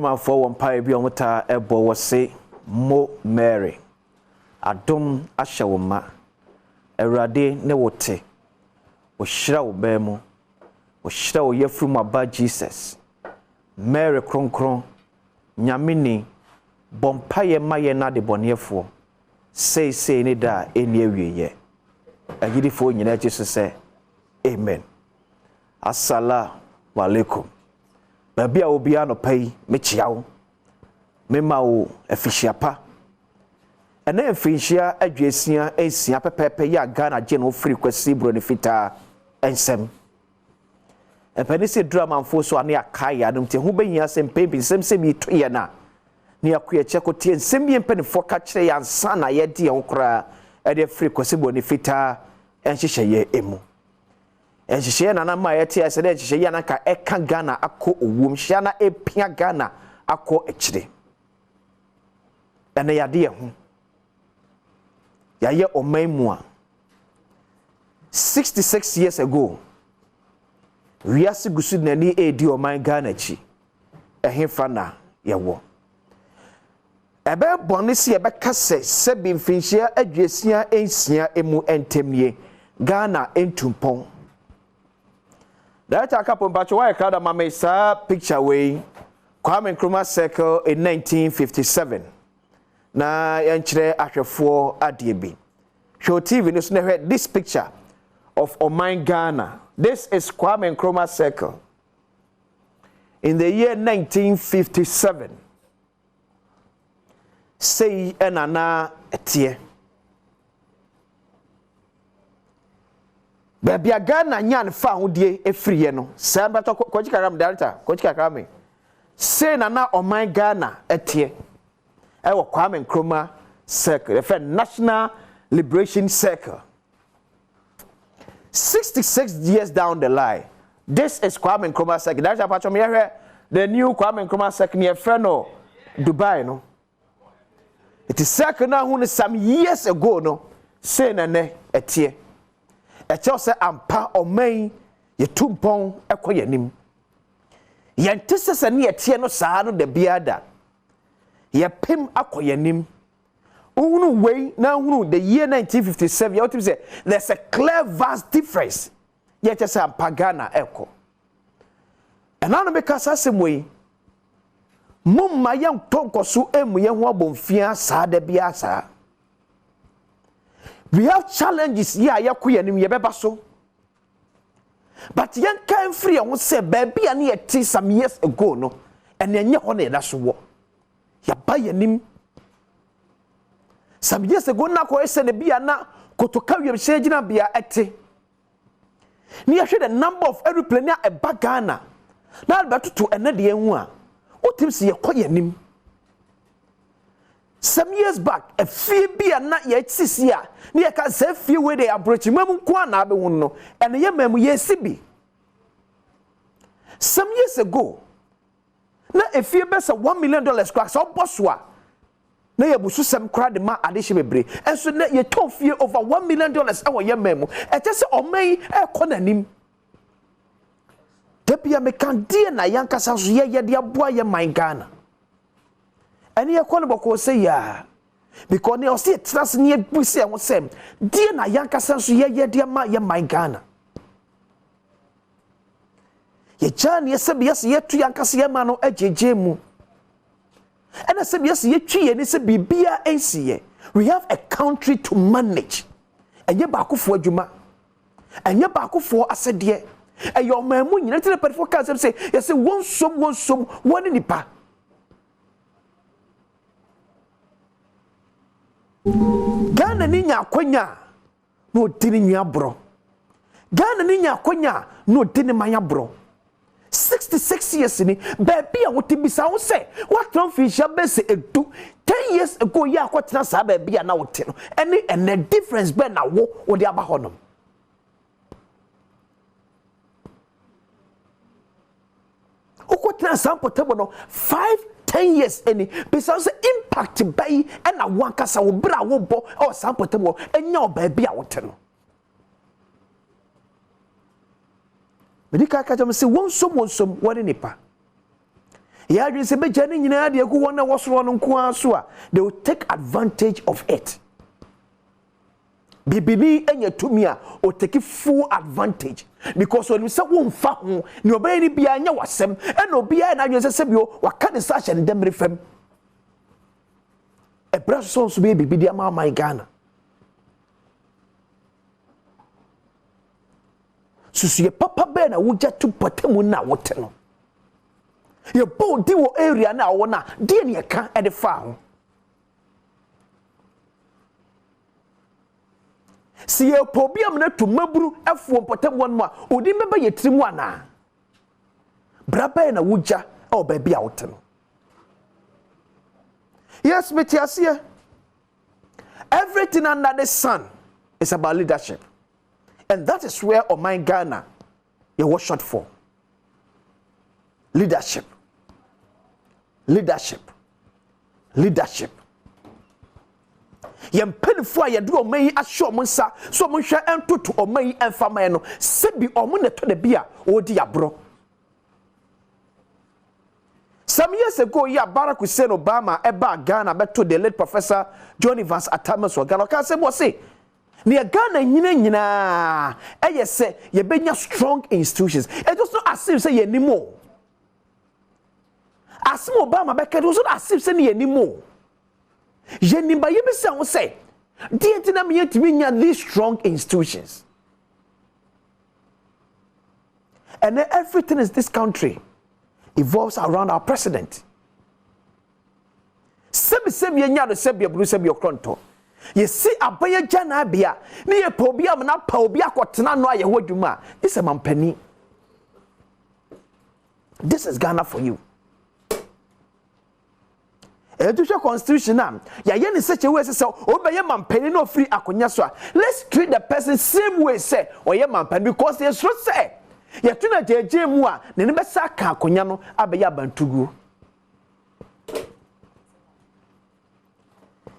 Ma for one pie bi omota ebo wo se Mo Mary Adom ashawoma Erade ne wote wo hira wo ba mu wo hira wo yefrum aba Jesus Mary kronkron nyamini bompaye maye na de bonefo sei ni da eni awieye agidifo nyina Jesus se amen assalamu alaikum babia obia no pai mechiawo mema wo afihyiapa ene afihya adwesia ensia pepepe ya Ghana je no free kwasi bro ne fita ensem epenisi drama mfo so ane akaya adum te ho behia sempempi semsem yitoye na ne akoye chekotie ensem yempe fo ka kire ya nsa na ye de ho kra e de free kwasi bro ne fita enhyehyeye emu enhyehyeye na na ma ye te ase de enhyehyeye na ka eka Ghana akọ owum hya na epia Ghana akọ ekire ene yade ho yaye omaimua 66 years ago wiase gusu nani edi oman Ghana chi ehemfa na yewo ebe bone se ebe kase sebi mfinhia adwesia ensia emu entemnie Ghana entumpon that akapo mpacho wa ekada mama sa picture way Kwame Nkrumah circle in 1957 na yanchire ahwefo adiebi show TV news na this picture of Oman Ghana. This is Kwame Nkrumah circle in the year 1957 say enana etie baby Ghana nyan fa hodie efriye no samba to kochikaram delta kochikaram say nana Oman Ghana etie ewo Kwame Nkrumah circle the National Liberation Circle 66 years down the line this is Kwame Nkrumah circle that's part of me the new Kwame Nkrumah circle near Freno Dubai no it is circle now who some years ago no say nane etie e tell say ampa oman ye tumpon ekoyanim ye ntese ne etie no saa no de biada ye pem akoyanim unu way na unu the year 1957 you to say there's a clear vast difference ye tell say ampa Ghana eko and now make us asem way mumma yan tonkoso emu ye ho abomfia saa da bia saa we have challenges here yakoyanim ye beba so but yan kan free won say baby an ye ti some years ago no and enye ho na da so wo ya ba yanim some years ago na ko ese ne bia na kotoka wiem shegina bia ete ni ya hwe the number of aeroplane a eba Ghana na albetutu ene de hu a otim se ye koyanim some years back a few bia na ye tisia ni ye ka se few we dey approach mamu kwa na be hun no ene ye mamu ye sibi some years ago na if you best $1 million crack so boss wa na ye busu sem cra de ma adehye bebre enso na ye ton fie over $1 million e wo ye mamu e tese oman e konanim debia me kan die na yankasa so ye de aboa ye man Ghana ene ye kono boko say ya because ne o see trust ne busi e wo sem die na yankasa so ye de ma ye man Ghana ye jani yes ye tu yankasa ye ma no ajeje mu ena se yes ye twi ye ne se bibia ensiye we have a country to manage enye ba akofo adwuma enye ba akofo asede eyo mamu nyina tele perfo ka say yes wonsom woni nipa Ghana ni nya akonya no dini nya bro Ghana ni nya akonya no dini manya bro 66 years ni baby a wotibisa wo say what don fisher base edu 10 years ago ya akwotena sa baby a na wote no ene difference be na wo de aba honom ukwotena sample table no 5-10 years any because impact by and a one kasa wo bra wo bo or sample table enya baby a wote no Medika kaja me say wonsom woni nipa ya adwen se be jane nyina de ku wona wosoro no nko aso a they will take advantage of it. Bibini enya tumi a o take full advantage because when we say won fa ho ne obey ni bia nya wasem e no bia na adwen se bio waka ne sa hye ne demre fam e bra so so be bibidi ama my Ghana susu ye papa be na wugya tu potemu na wote no ye bo di wo area na wo na de ne ka e de fa ho si ye pobiam na to maburu afuo potemu no a odi meba ye trimu ana bra be na wugya o ba bia wote no. Yes, Metiasia. Everything under the sun is about leadership. And that is where Oman Ghana you was shot for. Leadership. Leadership. Leadership. Yem penfo ya do Oman asho monsa so monhwe entoto Oman enfama no sebi omo ne to de bia odi abro. Some years ago, Barack Hussein Obama eba Ghana beto the late Professor John Evans Atamas wa Ghana. Can say what say? Near Ghana nyina eye say ye benya strong institutions. It does not as if say ye anymore. Asem Obama beka does not as if say ye anymore. Ye nimba ye be say wo say. Dey tina me yetimi nya these strong institutions. And then everything is this country evolves around our president. Sebi nya do sebi abru sebi okronto. Ye see abaya jana bia ne ye pa obi am na pa obi akotena no aye hodwuma. This is mampani. This is Ghana for you. Education constitution am ya ye ne such a way say obeye mampani no free akonya so a let's treat the person same way say oye mampani because they should say ye tuna jeje mu a ne ne besa ka akonya no abeye abantugu.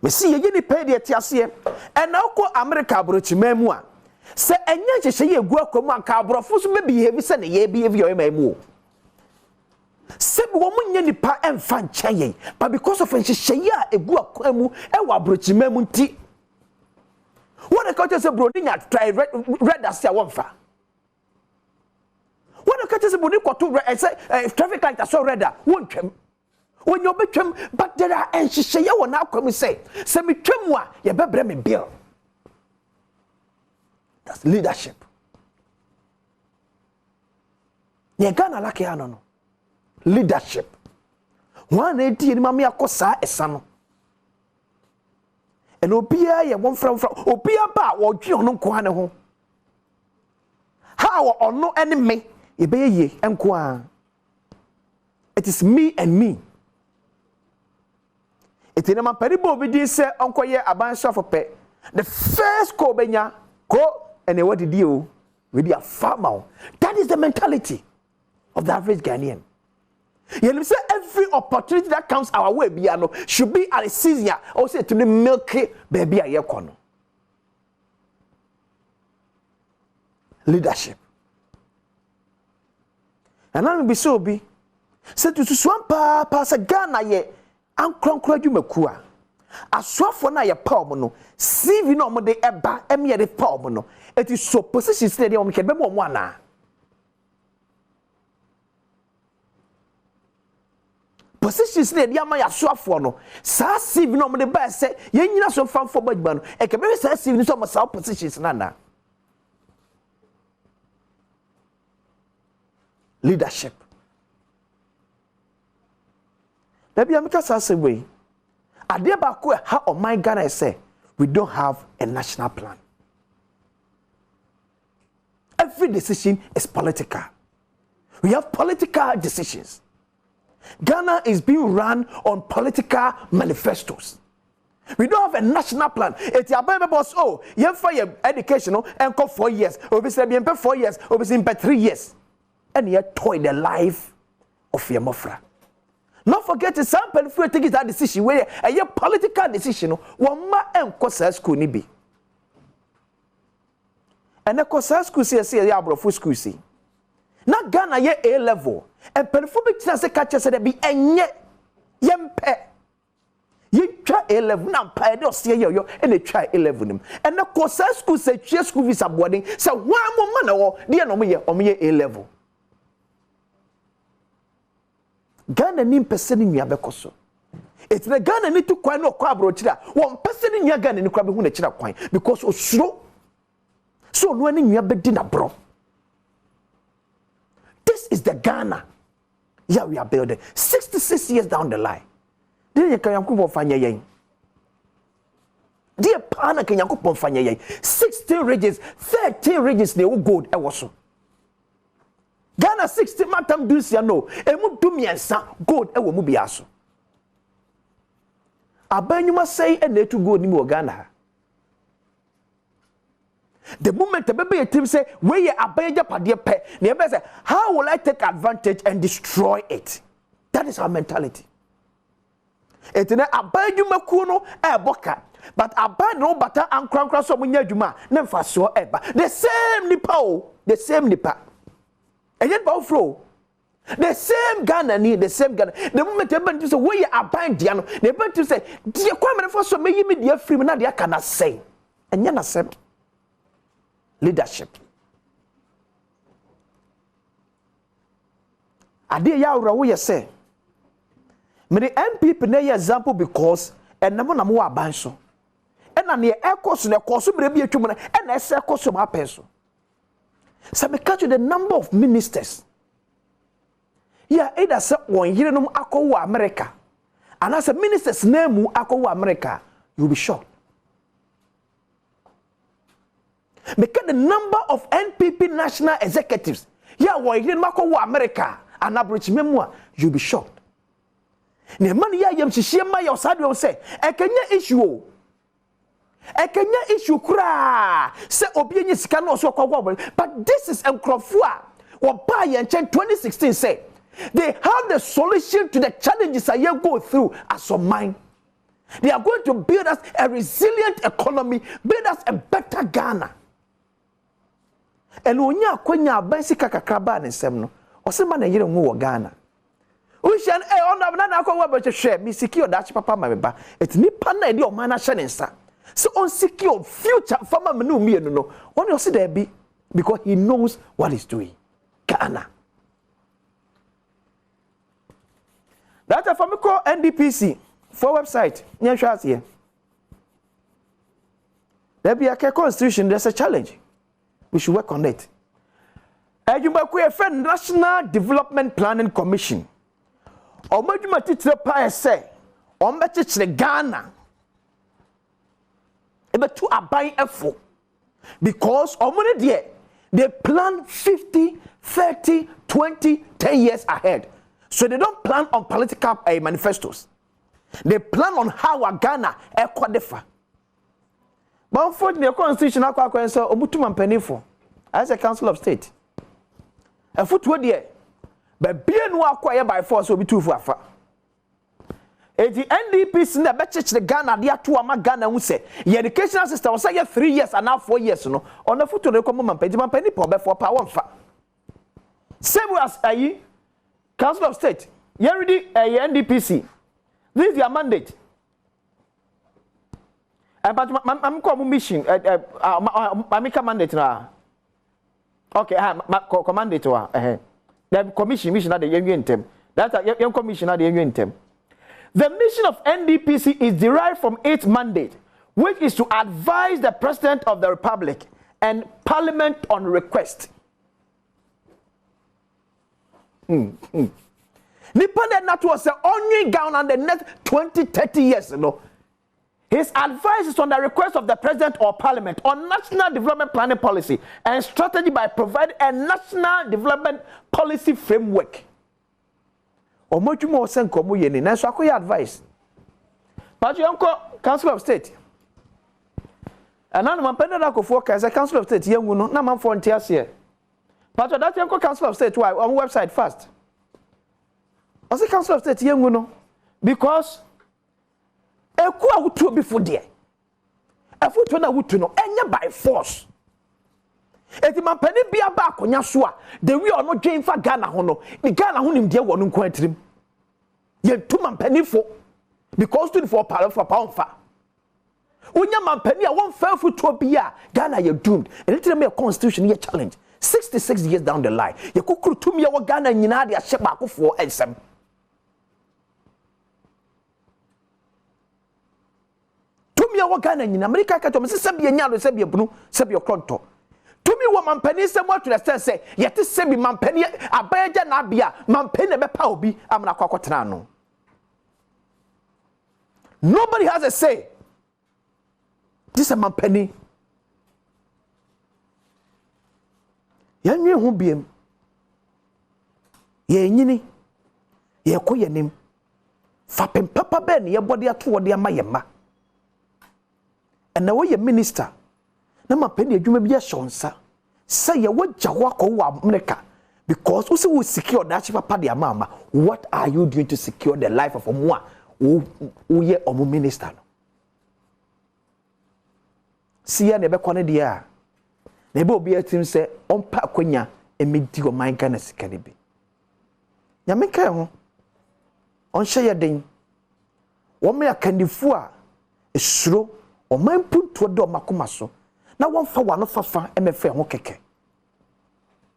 Me see ye ni pay de tiase e na ko America abrochima mu a se enya hyehye ye gu akomu anka abrofo so be behave se ne ye behave yo emamu sebi wo munye nipa emfa nchaye but because of hyehye a egu akomu e wa abrochima mu nti what the culture say bro nya try red as ya wonfa what the culture say bro ni kwato say traffic light so red a wontwem when you betwem but there are hyehye wo na akomu say se me twem a ye bebre me bill. That's leadership. Ye Ghana laki ano no. Leadership. One eti ni mami akosa esano. And obia ye won from obia ba wo dwe ono nko ane ho. How ono enemy e be ye enko a. It is me and me. Eti na maparibo obi di se onkoye abansha fope. The first ko benya ko and what did you with a farmer? That is the mentality of the average Ghanaian. You say every opportunity that comes our way should be at a season or say to the milky baby a yekono. Leadership. And I will be so be said to swampa pass a Ghana ye and cronk you mekua. Aswafo na ye palm no CV no mo de eba eme ye de palm no it is so position steady o mke be mo ana position steady ama ya aswafo no sa CV no mo de ba se ye nyina so famfo bagba no e ke be sa CV so mo sa positions na leadership da bia meka sa se we Adeba how on my Ghana say we don't have a national plan. Every decision is political. We have political decisions. Ghana is being run on political manifestos. We don't have a national plan. It's your baby boss. Oh, you for your education and go 4 years. Obviously, you pay 4 years. Obviously, pay 3 years. And you toy the life of your mofra. Not forget to some people take that decision where a political decision one ma enkosa school ni bi. And the kosa school say ya abrofu school see. Na Ghana ye A level and performing as a catcher said, be and yet, yempe. You try 11 now, pay no see yo, and they try 11. And of course, school say, school visa boarding, so 1 more man or dear no me A level. Ghana nim person in Yabekoso. It's the Ghana need to quite no quabro chira. 1 person in your Ghana in the crab who chira quine because of slow. So no one in your bedina bro. This is the Ghana. Yeah, we are building 66 years down the line. Dear Kayankupo Fanya. Dear Pana Kayankupo Fanya. 16 regions, 13 regions, they will go. Ghana 60 matam dusia no. Emu dumiensa gold ewo mu biaso. Abanyuma say and they to go ni mo Ghana. The moment the baby team say where ye abaya padie pe, ne be say how will I take advantage and destroy it? That is our mentality. Etene abanyuma ku no e boka, but aban no bata ankrankra so munya adwuma na mfa so eba. The same nipa o, the same nipa. And yet flow. The same Ghana need the same Ghana. The moment they to say where you abide diano, they want to say, dear Kwame for so may me dear free na dia cannot say. And you accept leadership. Ade ya ura wo say. Me the MPP na example because and na mo aban so. And na ne ekoso na ekoso me bi atwum na and na ese ekoso ma apenso. So me catch the number of ministers. Yeah, either say one year no akọwa America. And as a minister's name akọwa America, you'll be shocked. Because the number of NPP national executives, yeah, one year no akọwa America, and average memoir, you'll be shocked. Ne man ya yam chichiema ya osade say, e kenya issue. E kenya issue kura se obi enye sika no so kwagwa, but this is enkrofua wo ba ye nchen 2016 say they have the solution to the challenges I go through as of mine. They are going to build us a resilient economy, build us a better Ghana. And when you akwanya basika kakraba ne nsem no, osema na yire nwo wo Ghana. Ushan ona na akwa ba hwe mi secure dachi papa ma beba. Et nipa na de o man na hye ne nsa. So on secure future farmer menu me no. When you see there be because he knows what he's doing. Ghana. That's a family called NDPC for website. Here. There be a constitution, there's a challenge. We should work on it. A National Development Planning Commission. Omajuma titire pa say, ombechichire Ghana. Ebe to aban efo. Because omone there, they plan 50, 30, 20, 10 years ahead. So they don't plan on political manifestos. They plan on how a Ghana ekwadefa. But unfortunately, the constitution akwa so omutuma mpanifo as a council of state. A footwo there. But bien no akwa by force obi tufu afa. The NDP na betchich the Ghana dia to ama Ghana hu say your educational system was say 3 years and now 4 years no. On the footwo dey come mpanifo be for power mfa. Same as ayi Council of State, you already NDPC. This is your mandate. But I'm calling mission. I make a mandate now. Okay, mandate to the commission at the union term. That's a young commission at the union term. The mission of NDPC is derived from its mandate, which is to advise the President of the Republic and Parliament on request. Nipa de that was only down on the next 20, 30 years, you know. His advice is on the request of the President or Parliament on national development planning policy and strategy by providing a national development policy framework. Omojumo sen komo yeni na so akoya advice. But you Council of State. And now man penda na kofo ka say Council of State yengu no na man for ntia here. But that yanko Council of State why on website first. I say Council of State yengu no because eku awutu before there. Afutu na wutu no enya by force. eti mampani bia ba akonya so a the way ono dwen fa Ghana ho no ni Ghana ho nim de wo no nko atirim ye tu mampani fo because 24 pound for pound fa unya mampani a won fa futo bia Ghana ye doomed and it me constitution ye challenge 66 years down the line ye kokuru tumi ye wo Ghana nyina de ahye ba akofo ensem tumi ye wo Ghana nyina America ka to me se bia nya do se bia bunu se bia kronto tumi wo mampani se mo atwere se ye te se bi mampani abaja na bia mampani be pa obi amna kwakotena no. Nobody has a say. This is a mampani. Yanwe hu biem. Ye nyini. Ye ko ye nim. Fapem papa ben ye body ato wode ama ye ma. Na wo ye minister. Na mampani adwuma bi shonsa. Say ye wagya ho akọ America because we secure that papa de ama. What are you doing to secure the life of Omwa? Uye omu minister no siya ne be kone de a na be obi atim se ompa akonya emedi o man Ghana sikane bi nyame kai ho on hye den wo me akandifu a esuro o man punto de o makoma so na won fa wano fafa emefe ho keke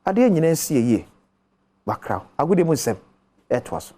ade nyina nsie ye bakra agode mu nsem etwaso